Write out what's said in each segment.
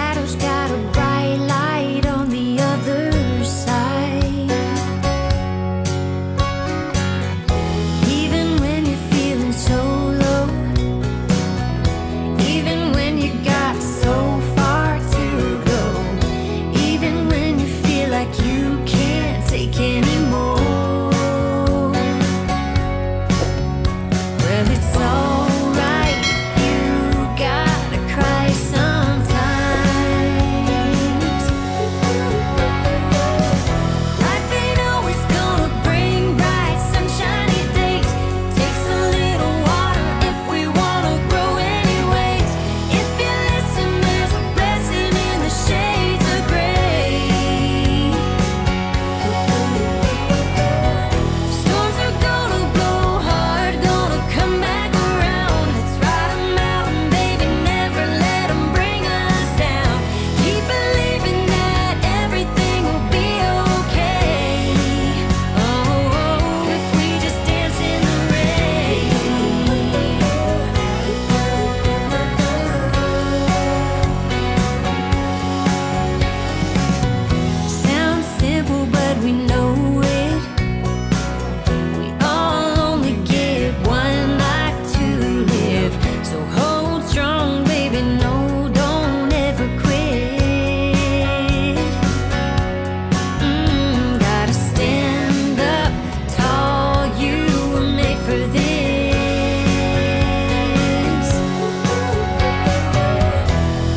shadow's got a bright light on the other side. Even when you're feeling so low, even when you got so far to go, even when you feel like you can't take anymore, well, it's alright, you gotta cry sometimes. Life ain't always gonna bring bright sunshiny days. Takes a little water if we wanna grow anyways. If you listen, there's a blessing in the shades of gray. Storms are gonna blow hard, gonna come back around. Let's ride 'em out and baby, never let 'em bring us down. Keep believing that everything will be okay. Oh, if we just dance in the rain. Sounds simple, but we know it. We all only get one life to live, so hold strong, baby. No, don't ever quit. Gotta stand up tall. You were made for this.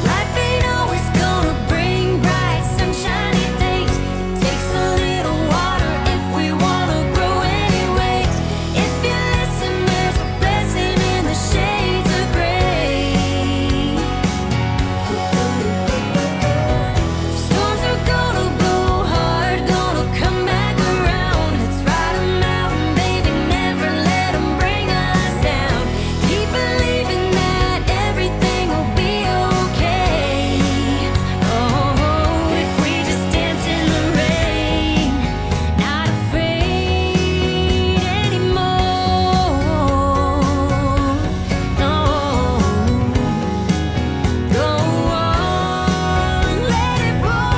Life ain't always gonna bring bright sunshiny days. Takes a little water if we wanna grow anyways. If you listen, there's a blessing in the shades of gray. Storms are gonna blow hard, gonna come back around. Let's ride 'em out and baby, never let 'em bring us down. Keep believing that everything will be okay. Oh, if we just dance in the rain, not afraid anymore. No, go on, let it roll.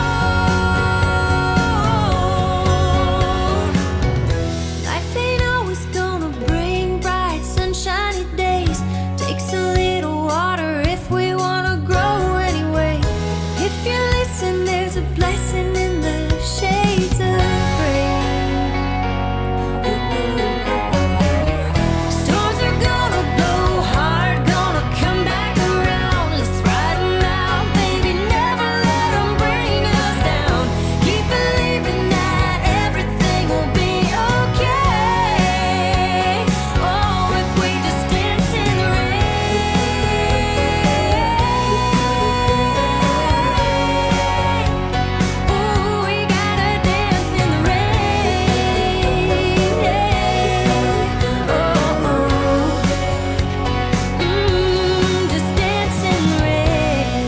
Life ain't always gonna bring bright sunshiny days. Takes a little water if we wanna grow anyway. If you listen, there's a blessing in the shades of gray. Storms are gonna blow hard, gonna come back around. Let's ride 'em out, baby, never let 'em bring us down. Keep believing that everything will be okay. Oh, if we just dance in the rain. Ooh, we gotta dance in the rain. Just dance in the rain.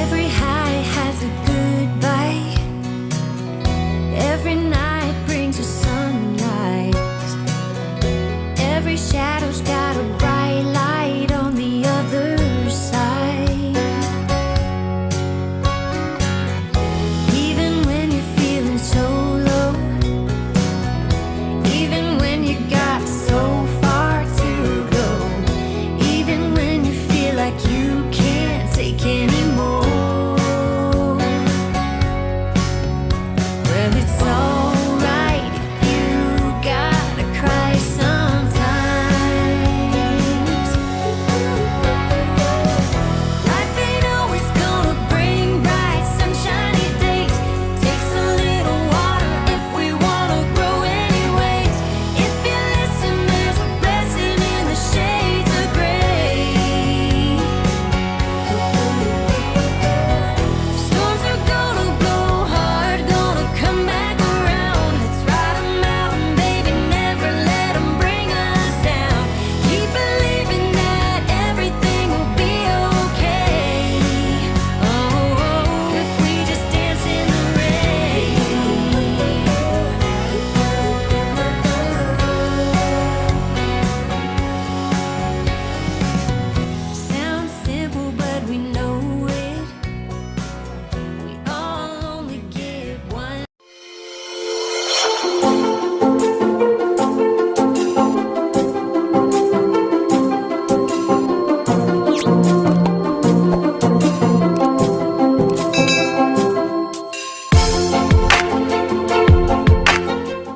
Every high has a goodbye. Every night brings a sunrise. Every shadow's got a